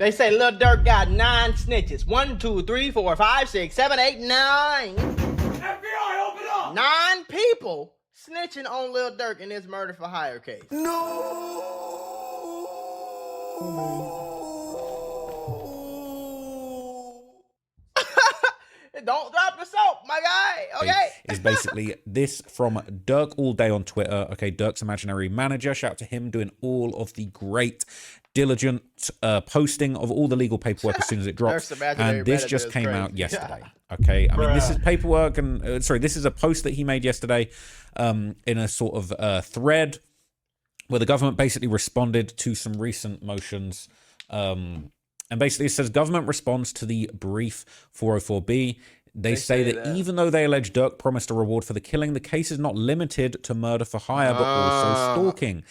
They say Lil Durk got 9 snitches. 1, 2, 3, 4, 5, 6, 7, 8, 9. FBI, open up! 9 people snitching on Lil Durk in his murder for hire case. No! Don't drop the soap, my guy. Okay. Is basically this from Durk all day on Twitter. Okay, Durk's imaginary manager. Shout out to him doing all of the great, diligent posting of all the legal paperwork as soon as it drops. And this just came out yesterday. Okay, I mean, this is paperwork and sorry, this is a post that he made yesterday in a sort of thread where the government basically responded to some recent motions. And basically it says government responds to the brief 404B. They say that even though they allege Durk promised a reward for the killing, the case is not limited to murder for hire, but also stalking.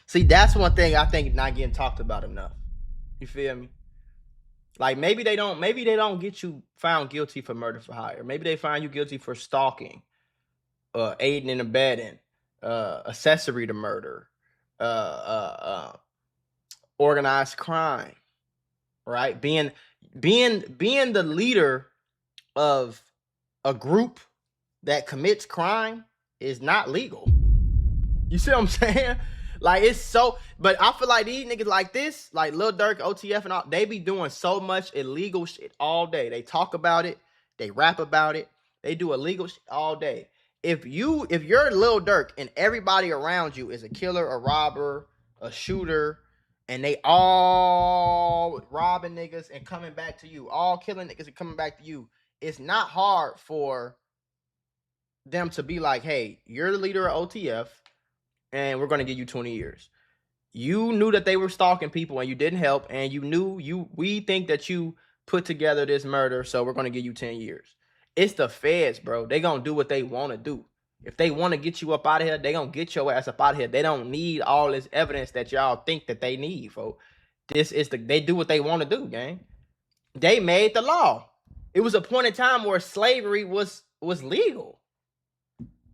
See, that's one thing I think not getting talked about enough. You feel me? Like maybe they don't get you found guilty for murder for hire. Maybe they find you guilty for stalking, aiding and abetting, accessory to murder, organized crime, right? Being the leader of a group that commits crime is not legal. You see what I'm saying? Like it's so, but I feel like these niggas like this, like Lil Durk, OTF and all, they be doing so much illegal shit all day. They talk about it, they rap about it, they do illegal shit all day. If you're Lil Durk and everybody around you is a killer, a robber, a shooter, and they all robbing niggas and coming back to you, all killing niggas and coming back to you, it's not hard for them to be like, hey, you're the leader of OTF, and we're going to give you 20 years. You knew that they were stalking people and you didn't help, and we think that you put together this murder, so we're going to give you 10 years. It's the feds, bro. They going to do what they want to do. If they want to get you up out of here, they going to get your ass up out of here. They don't need all this evidence that y'all think that they need, folks. They do what they want to do, gang. They made the law. It was a point in time where slavery was legal.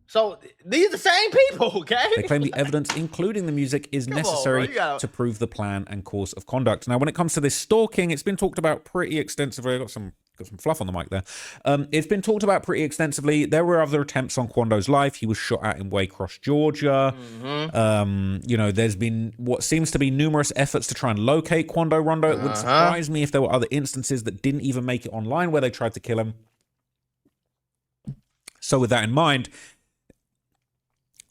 So these are the same people, okay? They claim the evidence, including the music, is necessary to prove the plan and course of conduct. Now, when it comes to this stalking, it's been talked about pretty extensively. I got some fluff on the mic there. It's been talked about pretty extensively. There were other attempts on Quando's life. He was shot at in Waycross, Georgia. There's been what seems to be numerous efforts to try and locate Quando Rondo. It wouldn't surprise me if there were other instances that didn't even make it online where they tried to kill him. So with that in mind,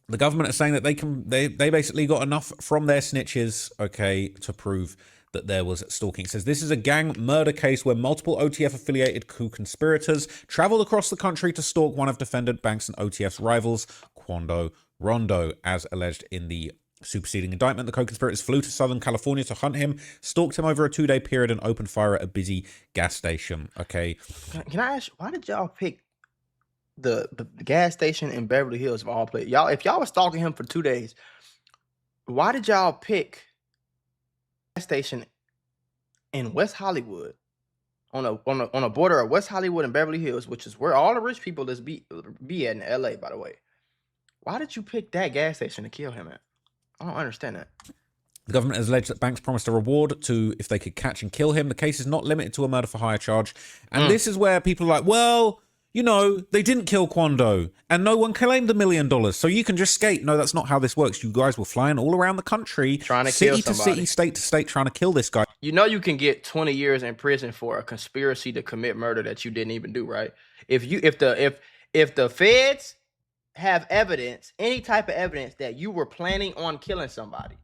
the government is saying that they basically got enough from their snitches, okay, to prove that there was stalking. It says this is a gang murder case where multiple OTF-affiliated co-conspirators traveled across the country to stalk one of defendant Banks and OTF's rivals, Quando Rondo. As alleged in the superseding indictment, the co-conspirators flew to Southern California to hunt him, stalked him over a 2-day period, and opened fire at a busy gas station. Okay. Can I ask, why did y'all pick the gas station in Beverly Hills of all places? If y'all was stalking him for 2 days, why did y'all pick gas station in West Hollywood on a border of West Hollywood and Beverly Hills, which is where all the rich people be at in LA, by the way? Why did you pick that gas station to kill him at? I don't understand that. The government has alleged that Banks promised a reward if they could catch and kill him. The case is not limited to a murder for hire charge. And this is where people are like, well, you know, they didn't kill Quando and no one claimed $1 million. So you can just skate. No, that's not how this works. You guys were flying all around the country, trying to kill somebody. City to city, state to state, trying to kill this guy. You know, you can get 20 years in prison for a conspiracy to commit murder that you didn't even do, right? If the feds have evidence, any type of evidence that you were planning on killing somebody,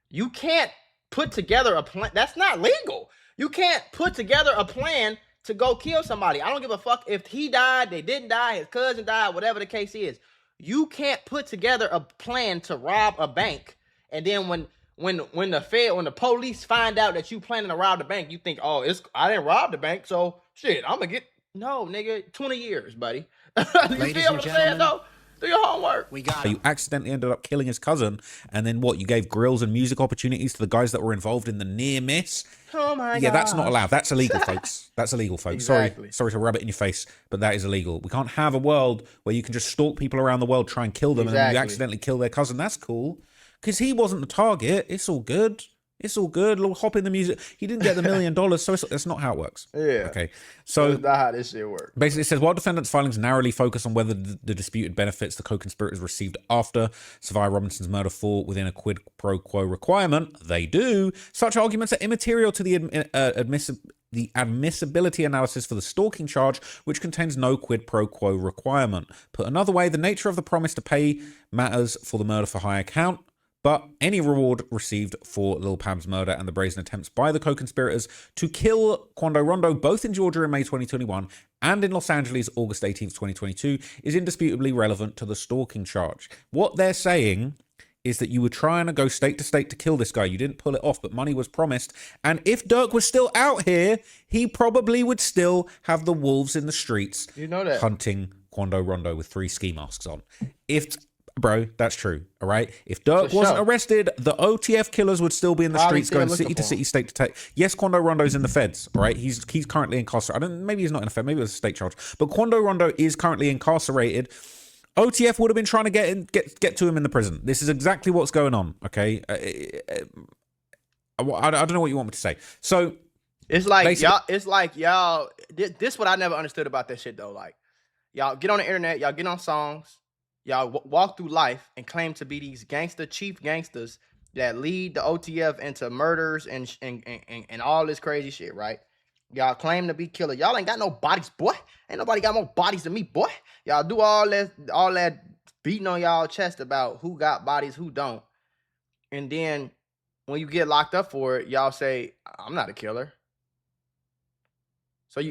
you can't put together a plan. That's not legal. You can't put together a plan to go kill somebody. I don't give a fuck if he died, they didn't die, his cousin died, whatever the case is. You can't put together a plan to rob a bank, and then when the police find out that you planning to rob the bank, you think, oh, I didn't rob the bank, so shit, I'm gonna get no, nigga, 20 years, buddy. You feel what I'm saying though? Do your homework. You accidentally ended up killing his cousin, and then what? You gave grills and music opportunities to the guys that were involved in the near miss. Oh my god. Yeah, that's not allowed. That's illegal, folks. That's illegal, folks. Exactly. Sorry to rub it in your face, but that is illegal. We can't have a world where you can just stalk people around the world, try and kill them, and then you accidentally kill their cousin. That's cool, because he wasn't the target. It's all good. It's all good. Hop in the music. He didn't get the $1 million, so that's not how it works. Yeah. Okay. So that's not how this shit works. Basically, it says, while defendants' filings narrowly focus on whether the disputed benefits the co-conspirators received after Savia Robinson's murder fall within a quid pro quo requirement, they do. Such arguments are immaterial to the admissibility analysis for the stalking charge, which contains no quid pro quo requirement. Put another way, the nature of the promise to pay matters for the murder for hire count, but any reward received for Lil Pam's murder and the brazen attempts by the co-conspirators to kill Quando Rondo, both in Georgia in May 2021 and in Los Angeles August 18th, 2022, is indisputably relevant to the stalking charge. What they're saying is that you were trying to go state to state to kill this guy. You didn't pull it off, but money was promised. And if Durk was still out here, he probably would still have the wolves in the streets, hunting Quando Rondo with 3 ski masks on. Bro, that's true, all right? If Durk wasn't arrested, the OTF killers would still be in the streets going city to city, state to state. Yes, Quando Rondo's in the feds, all right? He's currently incarcerated. Maybe he's not in a fed, maybe it was a state charge. But Quando Rondo is currently incarcerated. OTF would have been trying to get to him in the prison. This is exactly what's going on, okay? I don't know what you want me to say. So it's like y'all, this what I never understood about that shit though. Like, y'all get on the internet, y'all get on songs, y'all walk through life and claim to be these chief gangsters that lead the OTF into murders and all this crazy shit, right? Y'all claim to be killer. Y'all ain't got no bodies, boy. Ain't nobody got more bodies than me, boy. Y'all do all that beating on y'all chest about who got bodies, who don't. And then when you get locked up for it, y'all say, I'm not a killer. So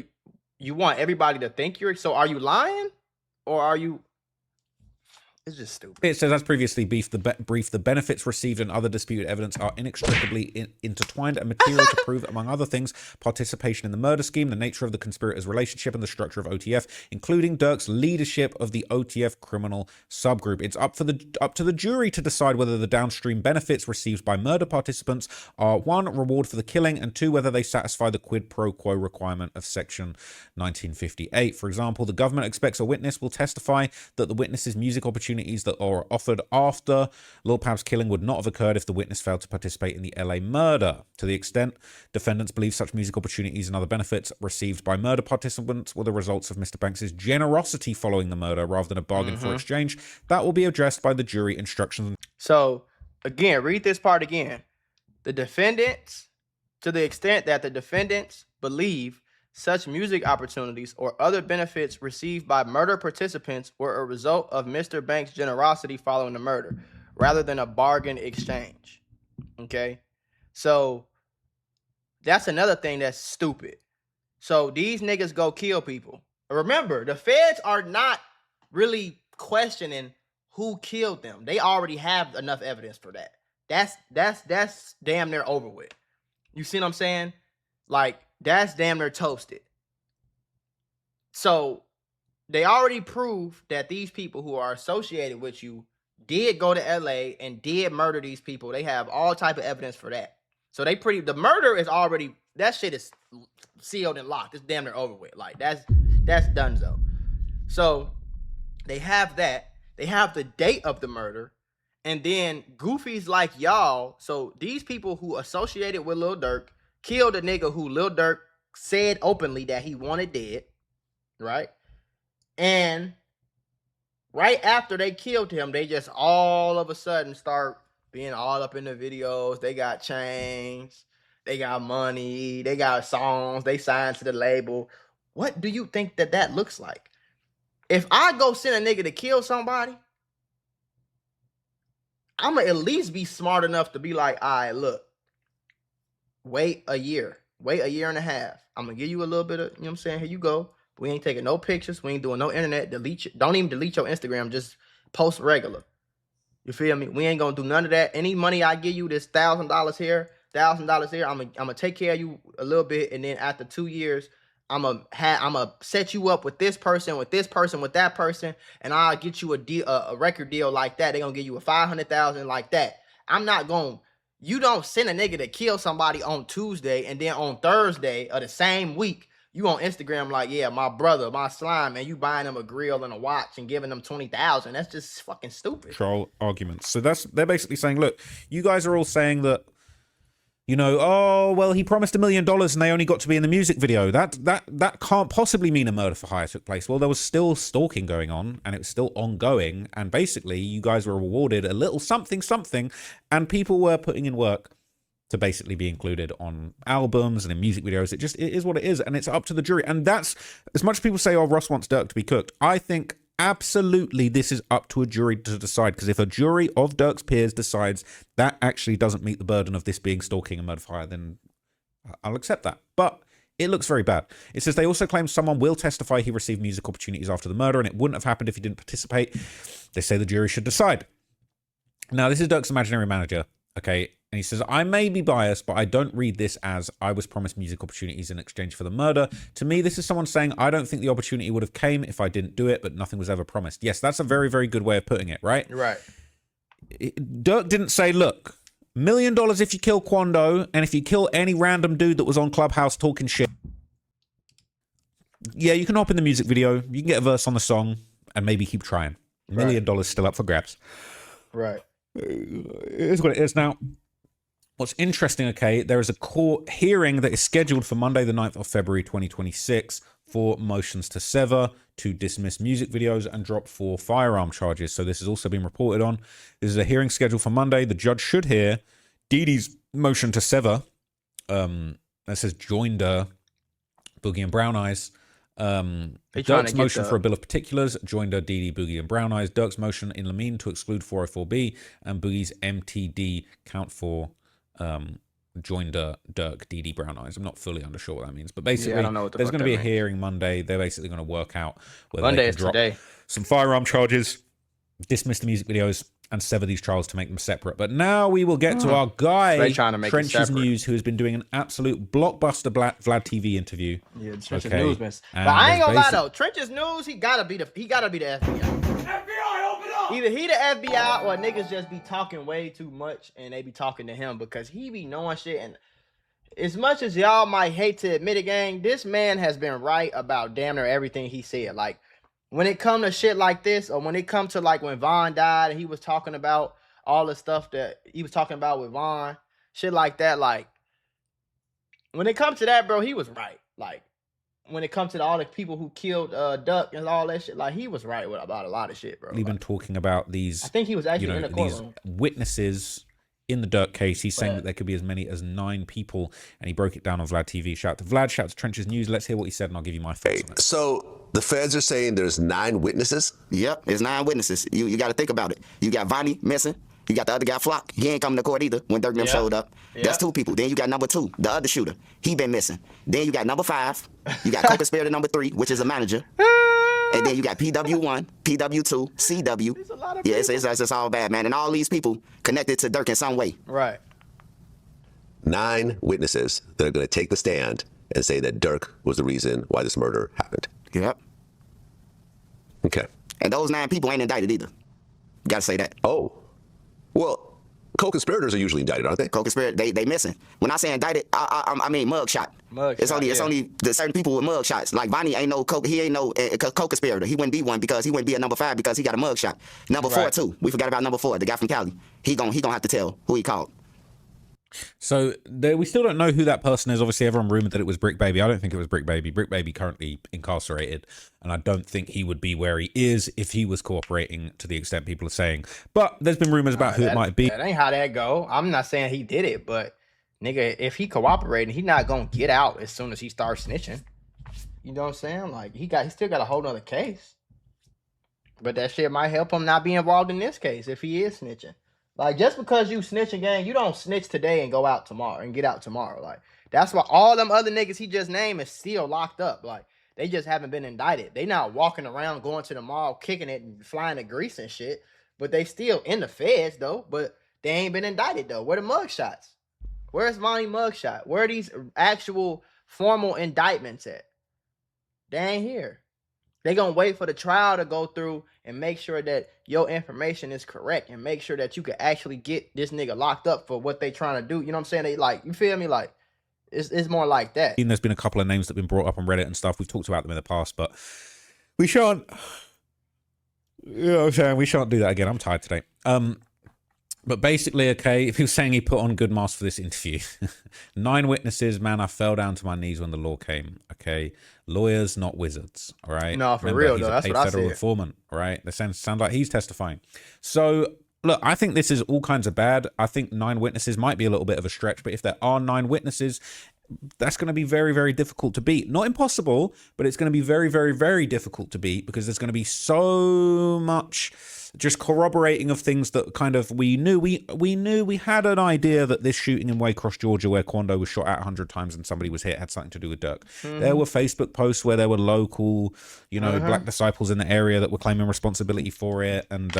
you want everybody to think so are you lying? Or are you... It's just stupid. It says, as previously briefed, the benefits received and other disputed evidence are inextricably intertwined and material to prove, among other things, participation in the murder scheme, the nature of the conspirators' relationship, and the structure of OTF, including Durk's leadership of the OTF criminal subgroup. It's up to the jury to decide whether the downstream benefits received by murder participants are 1, reward for the killing, and 2, whether they satisfy the quid pro quo requirement of Section 1958. For example, the government expects a witness will testify that the witness's music opportunity that are offered after Lil Pam's killing would not have occurred if the witness failed to participate in the LA murder. To the extent defendants believe such music opportunities and other benefits received by murder participants were the results of Mr. Banks' generosity following the murder rather than a bargain for exchange, that will be addressed by the jury instructions. So, again, read this part again. The defendants, to the extent that the defendants believe such music opportunities or other benefits received by murder participants were a result of Mr. Banks' generosity following the murder, rather than a bargain exchange. Okay? So, that's another thing that's stupid. So, these niggas go kill people. Remember, the feds are not really questioning who killed them. They already have enough evidence for that. That's damn near over with. You see what I'm saying? Like, that's damn near toasted. So they already proved that these people who are associated with you did go to LA and did murder these people. They have all type of evidence for that. So the murder is already, that shit is sealed and locked. It's damn near over with. Like, that's donezo. So they have that. They have the date of the murder. And then goofies like y'all, so these people who associated with Lil Durk killed a nigga who Lil Durk said openly that he wanted dead, right? And right after they killed him, they just all of a sudden start being all up in the videos. They got chains, they got money, they got songs, they signed to the label. What do you think that looks like? If I go send a nigga to kill somebody, I'm going to at least be smart enough to be like, all right, look, wait a year and a half. I'm going to give you a little bit of, you know what I'm saying? Here you go. We ain't taking no pictures. We ain't doing no internet. Don't even delete your Instagram. Just post regular. You feel me? We ain't going to do none of that. Any money I give you, this $1,000 here, $1,000 here, I'm going to take care of you a little bit. And then after 2 years, I'm gonna set you up with this person, with that person, and I'll get you a record deal like that. They're gonna give you a $500,000 like that. I'm not going. You don't send a nigga to kill somebody on Tuesday and then on Thursday of the same week, you on Instagram like, yeah, my brother, my slime, and you buying them a grill and a watch and giving them $20,000. That's just fucking stupid. Troll arguments. So they're basically saying, look, you guys are all saying that, you know, oh, well, he promised $1 million and they only got to be in the music video. That can't possibly mean a murder for hire took place. Well, there was still stalking going on and it was still ongoing. And basically, you guys were awarded a little something, and people were putting in work to basically be included on albums and in music videos. It is what it is. And it's up to the jury. And that's, as much as people say, oh, Ross wants Durk to be cooked, I think absolutely this is up to a jury to decide. Because if a jury of Durk's peers decides that actually doesn't meet the burden of this being stalking and murder for hire, then I'll accept that. But it looks very bad. It says they also claim someone will testify he received music opportunities after the murder and it wouldn't have happened if he didn't participate. They say the jury should decide. Now, this is Durk's imaginary manager, okay? And he says, I may be biased, but I don't read this as I was promised music opportunities in exchange for the murder. To me, this is someone saying, I don't think the opportunity would have came if I didn't do it, but nothing was ever promised. Yes, that's a very, very good way of putting it, right? Right. Durk didn't say, look, $1 million if you kill Quando, and if you kill any random dude that was on Clubhouse talking shit. Yeah, you can hop in the music video, you can get a verse on the song, and maybe keep trying. $1 million still up for grabs. Right. It is what it is. Now, what's interesting, okay, there is a court hearing that is scheduled for Monday, the 9th of February, 2026, for motions to sever, to dismiss music videos, and drop 4 firearm charges. So this has also been reported on. This is a hearing scheduled for Monday. The judge should hear Dee Dee's motion to sever. That says Joinder, Boogie and Brown Eyes. Durk's motion for a bill of particulars, Joinder, Dee Dee, Boogie and Brown Eyes. Durk's motion in Lamine to exclude 404B, and Boogie's MTD count for Joinder, Durk, Dee Dee, Brown Eyes. I'm not fully unsure what that means, but basically, I don't know what there's going to be a hearing Monday. They're basically going to work out whether Monday they can drop today. Some firearm charges, dismiss the music videos, and sever these trials to make them separate. But now we will get to our guy, Trench's News, who has been doing an absolute blockbuster Vlad TV interview. Yeah, Trench's News, but I ain't gonna lie though, Trench's News, he gotta be the FBI. FBI, open up! Either he the FBI or niggas just be talking way too much and they be talking to him because he be knowing shit. And as much as y'all might hate to admit it, gang, this man has been right about damn near everything he said. Like, when it come to shit like this, or when it come to like when Vaughn died and he was talking about all the stuff that he was talking about with Vaughn, shit like that, like, when it comes to that, bro, he was right. Like, when it comes to all the people who killed Duck and all that shit, like, he was right about a lot of shit, bro. Even talking about these, I think he was actually in the courtroom. These witnesses in the Durk case. He's saying that there could be as many as 9 people, and he broke it down on Vlad TV. Shout out to Vlad, shout out to Trench's News. Let's hear what he said, and I'll give you my thoughts on it. So the feds are saying there's 9 witnesses? Yep, there's 9 witnesses. You got to think about it. You got Vonnie missing. You got the other guy, Flock. He ain't coming to court either when Durk them showed up. That's 2 people. Then you got number 2, the other shooter. He been missing. Then you got number 5. You got co-conspirator number 3, which is a manager. And then you got PW1, PW2, CW. Yeah, it's all bad, man. And all these people connected to Durk in some way. Right. 9 witnesses that are going to take the stand and say that Durk was the reason why this murder happened. Yep. Okay. And those 9 people ain't indicted either. Got to say that. Oh. Well, co-conspirators are usually indicted, aren't they? Co-conspirator, they missing. When I say indicted, I mean mugshot. It's only the certain people with mugshots. Like Vonnie ain't no co-conspirator. He wouldn't be one because he wouldn't be a number 5 because he got a mugshot. Number 4 too. We forgot about number 4, the guy from Cali. He gonna have to tell who he called. So we still don't know who that person is. Obviously, everyone rumored that it was Brick Baby. I don't think it was Brick Baby. Brick Baby currently incarcerated, and I don't think he would be where he is if he was cooperating to the extent people are saying. But there's been rumors about who it might be. That ain't how that go. I'm not saying he did it, but nigga, if he cooperating, he not gonna get out as soon as he starts snitching. You know what I'm saying? Like he still got a whole nother case. But that shit might help him not be involved in this case if he is snitching. Like, just because you snitching, gang, you don't snitch today and go out tomorrow and get out tomorrow. Like, that's why all them other niggas he just named is still locked up. Like, they just haven't been indicted. They not walking around going to the mall, kicking it and flying to Greece and shit. But they still in the feds, though. But they ain't been indicted, though. Where the mugshots? Where's Vonnie mugshot? Where are these actual formal indictments at? They ain't here. They gonna wait for the trial to go through and make sure that your information is correct and make sure that you can actually get this nigga locked up for what they trying to do. You know what I'm saying? They like, you feel me? Like, it's more like that. There's been a couple of names that have been brought up on Reddit and stuff. We've talked about them in the past, but we shan't. You know what I'm saying? We shan't do that again. I'm tired today. But basically, okay, if he was saying he put on good mask for this interview, 9 witnesses, man, I fell down to my knees when the law came. Okay, lawyers, not wizards. All right. No, for Remember, real he's though. a That's paid what I federal said. informant. All right. That sound like he's testifying. So look, I think this is all kinds of bad. I think 9 witnesses might be a little bit of a stretch, but if there are 9 witnesses, that's going to be very, very difficult to beat. Not impossible, but it's going to be very, very, very difficult to beat because there's going to be so much just corroborating of things that kind of we knew we had an idea that this shooting in Waycross, Georgia, where Quando was shot at 100 times and somebody was hit, had something to do with Durk. There were Facebook posts where there were local, black disciples in the area that were claiming responsibility for it, and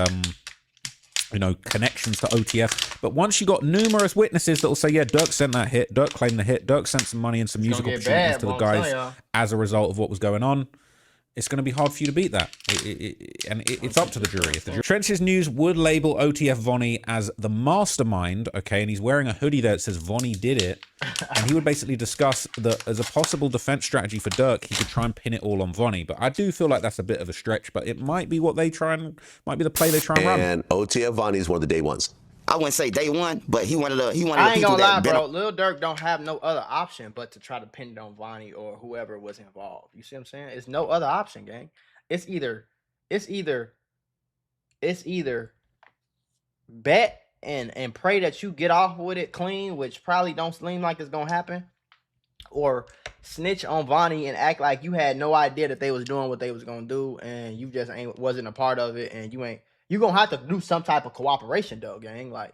connections to OTF. But once you got numerous witnesses that will say, yeah, Durk sent that hit, Durk claimed the hit, Durk sent some money and some music opportunities to the guys as a result of what was going on, it's going to be hard for you to beat that. It's up to the jury. If the jury... Trench's News would label OTF Vonnie as the mastermind, okay, and he's wearing a hoodie there that says Vonnie did it, and he would basically discuss that as a possible defense strategy for Durk, he could try and pin it all on Vonnie. But I do feel like that's a bit of a stretch, but it might be what they might be the play they try and run. And OTF Vonnie is one of the day ones. I wouldn't say day one, but he one of the I ain't people gonna lie, that bro. Lil Durk don't have no other option but to try to pin it on Vonnie or whoever was involved. You see what I'm saying? It's no other option, gang. It's either bet and pray that you get off with it clean, which probably don't seem like it's gonna happen, or snitch on Vonnie and act like you had no idea that they was doing what they was gonna do and you just wasn't a part of it, and you gonna have to do some type of cooperation though, gang. Like,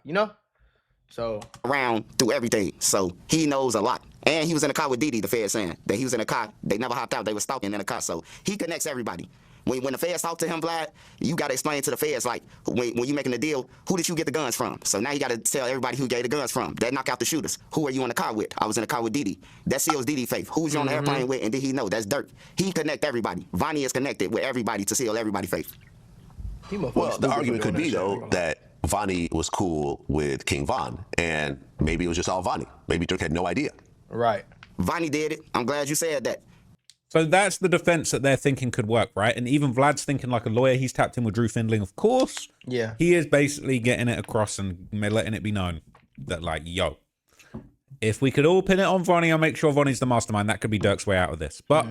so around through everything, so he knows a lot. And he was in a car with Didi, the Fed saying that he was in a car. They never hopped out. They were stalking in a car. So he connects everybody. When the Feds talk to him, Vlad, you got to explain to the Feds, like, when you making the deal, who did you get the guns from? So now you got to tell everybody who gave the guns from. That knock out the shooters. Who are you in the car with? I was in the car with Didi. That seals Didi faith. Who was you on the airplane with, and did he know? That's Durk. He connect everybody. Vonnie is connected with everybody to seal everybody faith. Well, the argument could be, though, that Vonnie was cool with King Von, and maybe it was just all Vonnie. Maybe Durk had no idea. right. Vonnie did it. I'm glad you said that. So that's the defense that they're thinking could work, right? And even Vlad's thinking like a lawyer. He's tapped in with Drew Findling, of course. Yeah. He is basically getting it across and letting it be known that, like, yo, if we could all pin it on Vonnie, I'll make sure Vonnie's the mastermind. That could be Durk's way out of this. But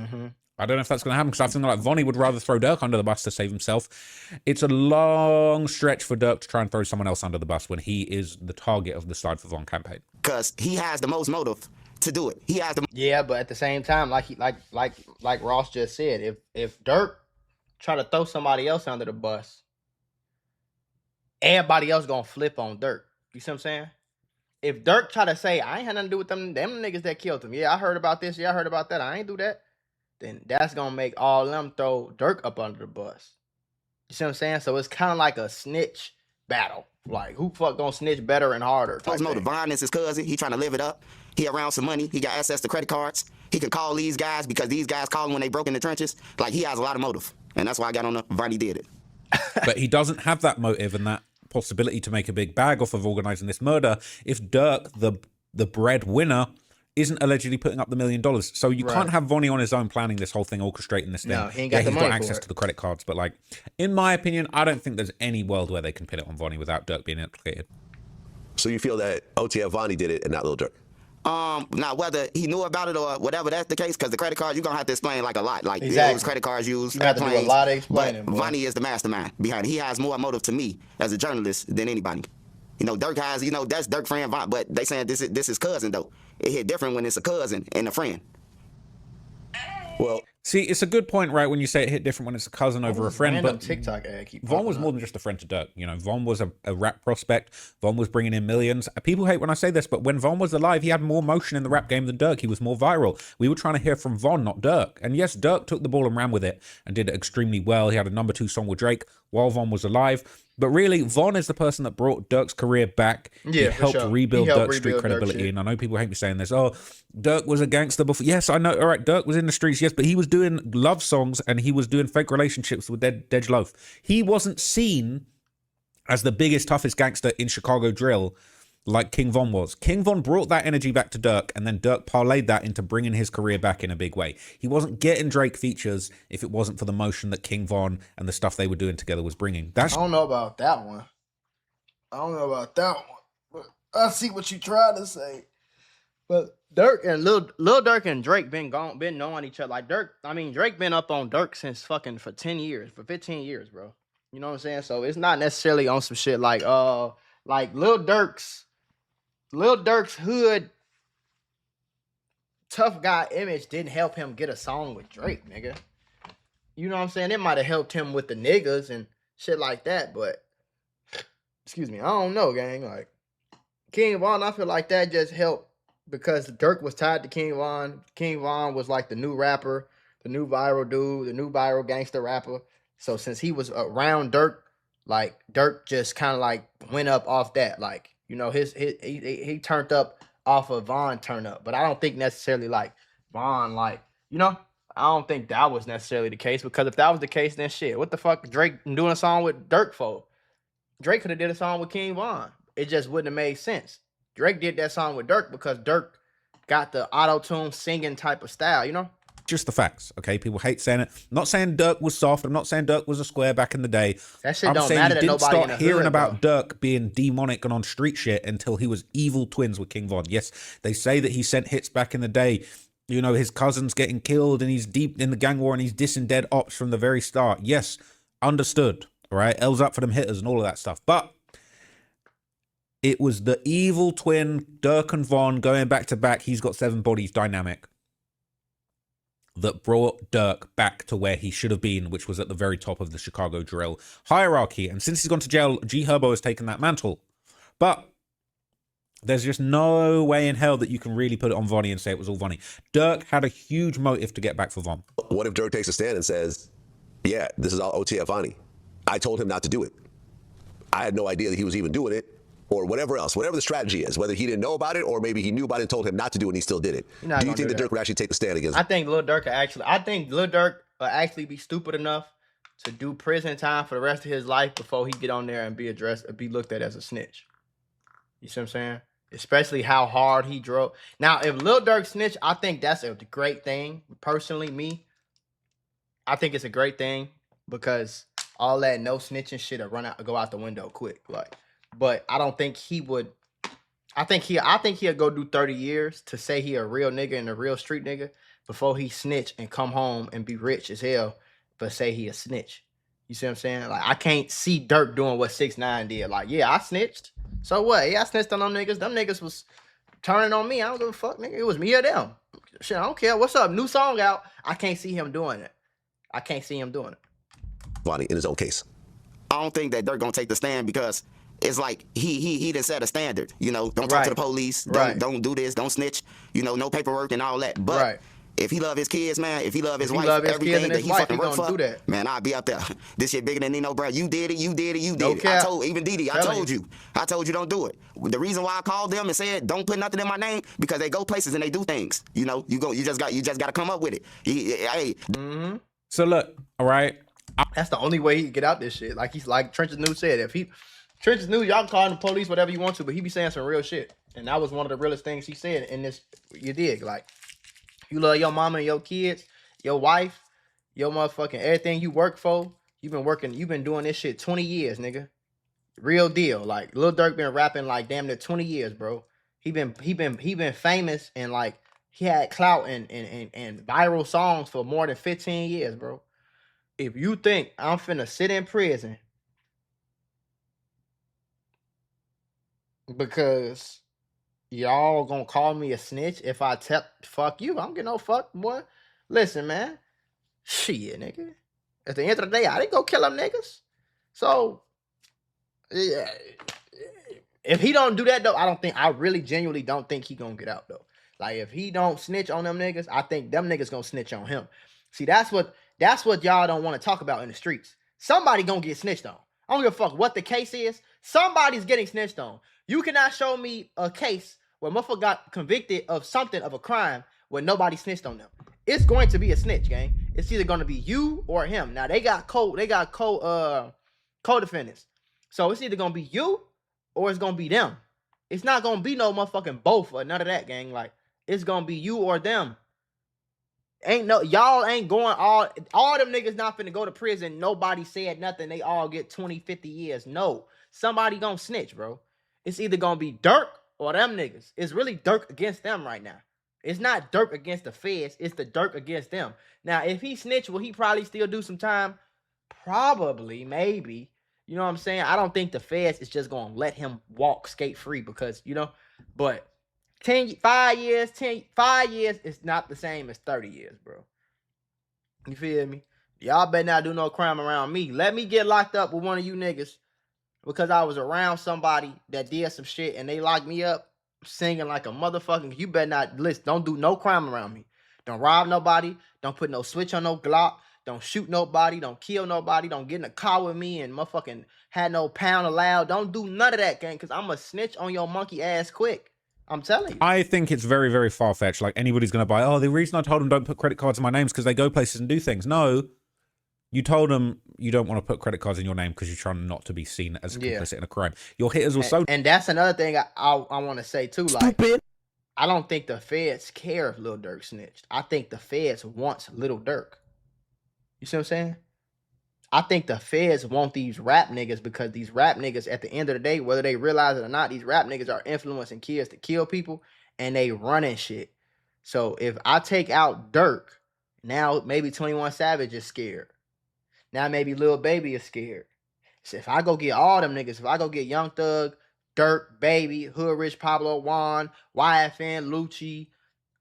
I don't know if that's going to happen, because I think like Vonnie would rather throw Durk under the bus to save himself. It's a long stretch for Durk to try and throw someone else under the bus when he is the target of the Slide for Von campaign. Because he has the most motive to do it. He has the Yeah, but at the same time, like Ross just said, if Durk try to throw somebody else under the bus, everybody else gonna flip on Durk. You see what I'm saying? If Durk try to say, I ain't had nothing to do with them niggas that killed him. Yeah, I heard about this. Yeah, I heard about that. I ain't do that. Then that's gonna make all them throw Durk up under the bus. You see what I'm saying? So it's kind of like a snitch battle. Like, who fuck gonna snitch better and harder? most motive. Von is his cousin. He trying to live it up. He around some money. He got access to credit cards. He can call these guys because these guys call him when they broke in the trenches. Like, he has a lot of motive. And that's why I got on the Vonnie did it. But he doesn't have that motive and that possibility to make a big bag off of organizing this murder if Durk, the breadwinner, isn't allegedly putting up the $1 million. So you can't have Vonnie on his own planning this whole thing, orchestrating this thing. No, he ain't got the he's money got for access it. to the credit cards. But, like, in my opinion, I don't think there's any world where they can pin it on Vonnie without Durk being implicated. So you feel that OTF Vonnie did it and not Lil Durk? Now, whether he knew about it or whatever that's the case, because the credit cards, you're going to have to explain like a lot. Like, Exactly. it was credit cards used, You have to do a airplanes, lot of explaining, but boy. Vonnie is the mastermind behind it. He has more motive to me as a journalist than anybody. Durk has, that's Durk friend, but they saying this is cousin, though. It hit different when it's a cousin and a friend. Well, See, it's a good point, right, when you say it hit different when it's a cousin over a friend, Random but TikTok ad keep Von was popping more up. than just a friend to Durk. Von was a rap prospect. Von was bringing in millions. People hate when I say this, but when Von was alive, he had more motion in the rap game than Durk. He was more viral. We were trying to hear from Von, not Durk. And yes, Durk took the ball and ran with it and did it extremely well. He had a #2 song with Drake while Von was alive. But really, Von is the person that brought Durk's career back. Yeah, he for helped sure. rebuild He helped Durk's street rebuild Durk's credibility. shit. And I know people hate me saying this. Oh, Durk was a gangster before. Yes, I know. All right, Durk was in the streets, yes, but he was doing love songs and he was doing fake relationships with Dej Loaf. He wasn't seen as the biggest, toughest gangster in Chicago drill like King Von was. King Von brought that energy back to Durk, and then Durk parlayed that into bringing his career back in a big way. He wasn't getting Drake features if it wasn't for the motion that King Von and the stuff they were doing together was bringing. I don't know about that one. I don't know about that one, but I see what you trying to say. But Durk and Lil Durk and Drake been knowing each other. Like Drake been up on Durk since fucking for 10 years, for 15 years, bro. You know what I'm saying? So it's not necessarily on some shit like Lil Durk's hood tough guy image didn't help him get a song with Drake, nigga. You know what I'm saying? It might have helped him with the niggas and shit like that, but excuse me, I don't know, gang. Like King Von, I feel like that just helped because Durk was tied to King Von. King Von was like the new rapper, the new viral dude, the new viral gangster rapper. So since he was around Durk, like Durk just kind of like went up off that. Like, you know, he turned up off of Von turn up. But I don't think necessarily like Von, like, you know, I don't think that was necessarily the case, because if that was the case, then shit, what the fuck Drake doing a song with Durk for? Drake could have did a song with King Von. It just wouldn't have made sense. Drake did that song with Durk because Durk got the auto-tune singing type of style, you know? Just the facts, okay? People hate saying it. I'm not saying Durk was soft. I'm not saying Durk was a square back in the day. That shit I'm don't saying matter you to didn't nobody in start the hearing hood, about bro. Durk being demonic and on street shit until he was evil twins with King Von. Yes, they say that he sent hits back in the day. You know, his cousin's getting killed and he's deep in the gang war and he's dissing dead ops from the very start. Yes, understood, all right? L's up for them hitters and all of that stuff. But it was the evil twin, Durk and Von, going back to back. He's got 7 bodies dynamic that brought Durk back to where he should have been, which was at the very top of the Chicago drill hierarchy. And since he's gone to jail, G Herbo has taken that mantle. But there's just no way in hell that you can really put it on Vonnie and say it was all Vonnie. Durk had a huge motive to get back for Von. What if Durk takes a stand and says, yeah, this is all OTF Vonnie. I told him not to do it. I had no idea that he was even doing it, or whatever else, whatever the strategy is, whether he didn't know about it or maybe he knew about it and told him not to do it and he still did it. Do you think that Durk would actually take the stand against him? I think Lil Durk will actually be stupid enough to do prison time for the rest of his life before he get on there and be looked at as a snitch. You see what I'm saying? Especially how hard he drove. Now, if Lil Durk snitch, I think that's a great thing. Personally, me, I think it's a great thing because all that no snitching shit will go out the window quick. Like, but I don't think he would. I think he'll go do 30 years to say he a real nigga and a real street nigga before he snitch and come home and be rich as hell, but say he a snitch. You see what I'm saying? Like, I can't see Durk doing what 6ix9ine did. Like, yeah, I snitched. So what? Yeah, I snitched on them niggas. Them niggas was turning on me. I don't give a fuck, nigga. It was me or them. Shit, I don't care. What's up? New song out. I can't see him doing it. Vonnie, in his own case. I don't think that Durk gonna take the stand because it's like he done set a standard. You know, don't talk to the police. Don't do this. Don't snitch. You know, no paperwork and all that. But if he love his kids, man, if he love his wife, everything that he fucking work for, man, I'll be out there. This shit bigger than Nino, bro. You did it. I told even Didi, I told you don't do it. The reason why I called them and said don't put nothing in my name because they go places and they do things. You know, you just got to come up with it. Hey. So look, all right. That's the only way he can get out this shit. Like Trench's News said, Trench's News, y'all can call the police whatever you want to, but he be saying some real shit. And that was one of the realest things he said in this. You dig? Like, you love your mama and your kids, your wife, your motherfucking everything you work for. You've been doing this shit 20 years, nigga. Real deal. Like, Lil Durk been rapping like damn near 20 years, bro. He been famous and like he had clout and viral songs for more than 15 years, bro. If you think I'm finna sit in prison because y'all gonna call me a snitch if I fuck you, I don't get no fuck, boy. Listen, man. Shit, nigga. At the end of the day, I didn't go kill them niggas. So, yeah. If he don't do that, though, I really genuinely don't think he gonna get out, though. Like, if he don't snitch on them niggas, I think them niggas gonna snitch on him. See, that's what y'all don't want to talk about in the streets. Somebody gonna get snitched on. I don't give a fuck what the case is. Somebody's getting snitched on. You cannot show me a case where motherfucker got convicted of something, of a crime, where nobody snitched on them. It's going to be a snitch, gang. It's either going to be you or him. Now, they got co-defendants. So it's either going to be you or it's going to be them. It's not going to be no motherfucking both or none of that, gang. Like, it's going to be you or them. Y'all ain't going all them niggas not finna go to prison. Nobody said nothing. They all get 20, 50 years. No. somebody gonna snitch, bro. It's either gonna be Durk or them niggas. It's really Durk against them right now. It's not Durk against the feds. It's the Durk against them. Now, if he snitch, will he probably still do some time? Probably, maybe. You know what I'm saying? I don't think the feds is just gonna let him walk skate free because, you know, but 5 years is not the same as 30 years, bro. You feel me? Y'all better not do no crime around me. Let me get locked up with one of you niggas because I was around somebody that did some shit and they locked me up singing like a motherfucking. You better not listen. Don't do no crime around me. Don't rob nobody. Don't put no switch on no Glock. Don't shoot nobody. Don't kill nobody. Don't get in a car with me and motherfucking had no pound allowed. Don't do none of that, gang, because I'm a snitch on your monkey ass quick. I'm telling you. I think it's very, very far-fetched. Like, anybody's going to buy, oh, the reason I told them don't put credit cards in my name is because they go places and do things. No, you told them you don't want to put credit cards in your name because you're trying not to be seen as complicit in a crime. Your hitters were so... And that's another thing I want to say, too. Like, Stupid. I don't think the feds care if Lil Durk snitched. I think the feds wants Lil Durk. You see what I'm saying? I think the feds want these rap niggas because these rap niggas, at the end of the day, whether they realize it or not, these rap niggas are influencing kids to kill people and they running shit. So if I take out Durk, now maybe 21 Savage is scared. Now maybe Lil Baby is scared. So if I go get all them niggas, if I go get Young Thug, Durk, Baby, Hood Rich, Pablo Juan, YFN, Lucci,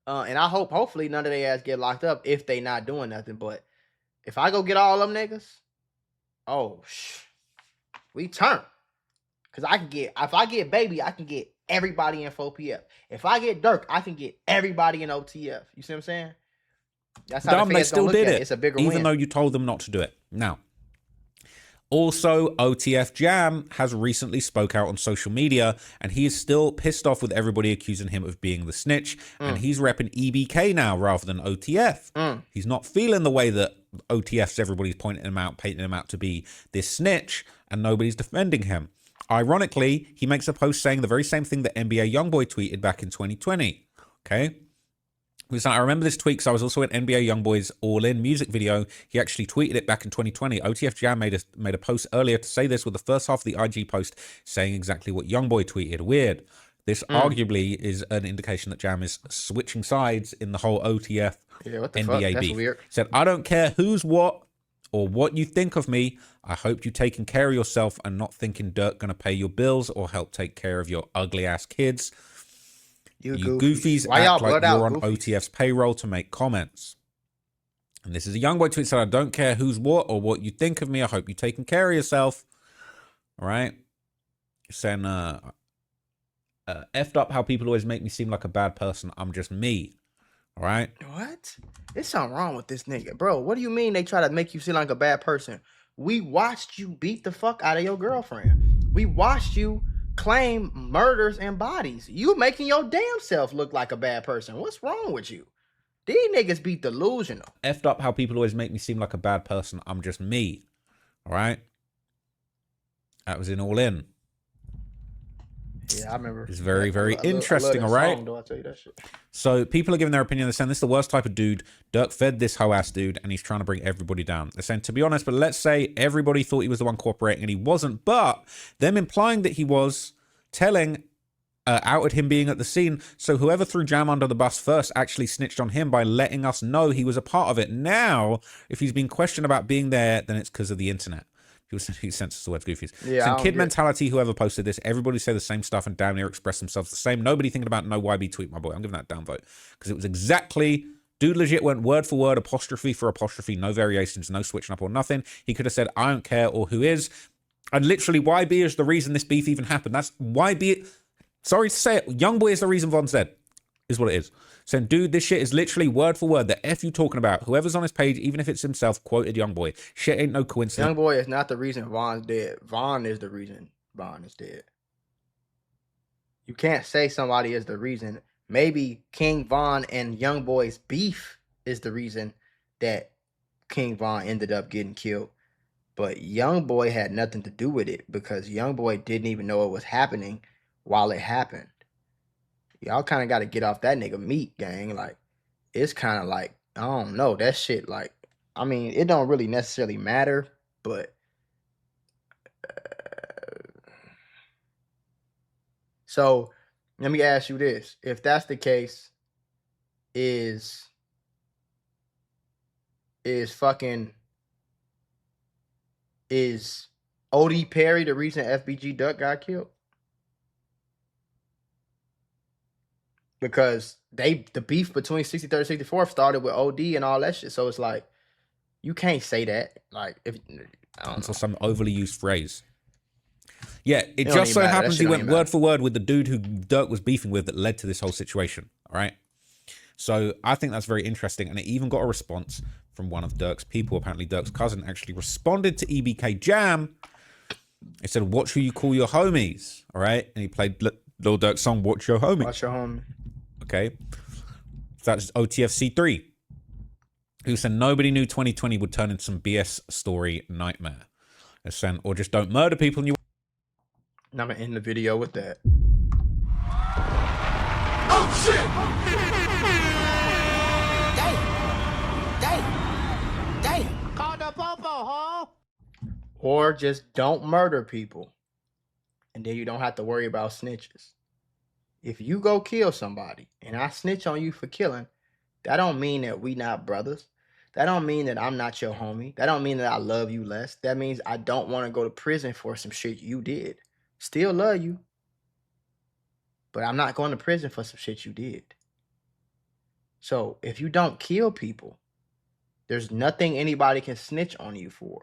and I hopefully none of their ass get locked up if they not doing nothing. But if I go get all them niggas, we turn. Cause I can get, if I get Baby, I can get everybody in 4PF. If I get Durk, I can get everybody in OTF. You see what I'm saying? That's how they still did it. It's a bigger even win. though you told them not to do it. Now, also, OTF Jam has recently spoke out on social media, and he is still pissed off with everybody accusing him of being the snitch, and he's repping EBK now rather than OTF. He's not feeling the way that OTF's everybody's painting him out to be this snitch, and nobody's defending him. Ironically, he makes a post saying the very same thing that NBA YoungBoy tweeted back in 2020. Okay? I remember this tweet because I was also in NBA YoungBoy's All In music video. He actually tweeted it back in 2020. OTF Jam made a post earlier to say this with the first half of the IG post saying exactly what YoungBoy tweeted. Weird. This arguably is an indication that Jam is switching sides in the whole OTF NBA beef. Weird. Said, I don't care who's what or what you think of me. I hope you taking care of yourself and not thinking Durk gonna pay your bills or help take care of your ugly ass kids. You goofies act like you're on OTF's payroll to make comments. And this is a YoungBoy tweet said, I don't care who's what or what you think of me. I hope you're taking care of yourself. All right. Saying, effed up how people always make me seem like a bad person. I'm just me. All right. What? There's something wrong with this nigga. Bro, what do you mean they try to make you seem like a bad person? We watched you beat the fuck out of your girlfriend. We watched you claim murders and bodies. You making your damn self look like a bad person. What's wrong with you? These niggas be delusional. Effed up how people always make me seem like a bad person. I'm just me. All right. That was in All In. Yeah, I remember. It's very, very interesting, all right? I'll tell you that shit. So people are giving their opinion. They're saying this is the worst type of dude. Durk fed this hoe ass dude, and he's trying to bring everybody down. They're saying, to be honest, but let's say everybody thought he was the one cooperating, and he wasn't. But them implying that he was, telling, outed him being at the scene. So whoever threw Jam under the bus first actually snitched on him by letting us know he was a part of it. Now, if he's been questioned about being there, then it's because of the internet. He censors the words goofies. Yeah, kid mentality, whoever posted this, everybody say the same stuff and damn near express themselves the same. Nobody thinking about no YB tweet, my boy. I'm giving that a downvote. Because it was exactly, dude legit went word for word, apostrophe for apostrophe, no variations, no switching up or nothing. He could have said, I don't care, or who is. And literally, YB is the reason this beef even happened. That's YB. Sorry to say it, YoungBoy is the reason Von's dead. Is what it is. Saying, dude, this shit is literally word for word. The F you talking about. Whoever's on his page, even if it's himself, quoted YoungBoy. Shit ain't no coincidence. YoungBoy is not the reason Von's dead. Von is the reason Von is dead. You can't say somebody is the reason. Maybe King Von and YoungBoy's beef is the reason that King Von ended up getting killed. But YoungBoy had nothing to do with it because YoungBoy didn't even know it was happening while it happened. Y'all kind of got to get off that nigga meat, gang. Like, it's kind of like, I don't know, that shit, like, I mean, it don't really necessarily matter, but So let me ask you this: if that's the case, is OD Perry the reason FBG Duck got killed? Because the beef between 63rd and 64th started with OD and all that shit. So it's like, you can't say that. Like, if I don't know. Some overly used phrase. Yeah, it just so happens he went word for word with the dude who Durk was beefing with that led to this whole situation. All right. So I think that's very interesting. And it even got a response from one of Durk's people. Apparently Durk's cousin actually responded to EBK Jam. He said, watch who you call your homies. All right. And he played Lil Durk's song, Watch Your Homie. Watch Your Homie. Okay. So that's OTFC3. Who said nobody knew 2020 would turn into some BS story nightmare. They're saying, or just don't murder people and you. And I'm going to end the video with that. Oh, shit! Damn. Call the popo, ho. Or just don't murder people. And then you don't have to worry about snitches. If you go kill somebody and I snitch on you for killing, that don't mean that we not brothers. That don't mean that I'm not your homie. That don't mean that I love you less. That means I don't want to go to prison for some shit you did. Still love you. But I'm not going to prison for some shit you did. So if you don't kill people, there's nothing anybody can snitch on you for.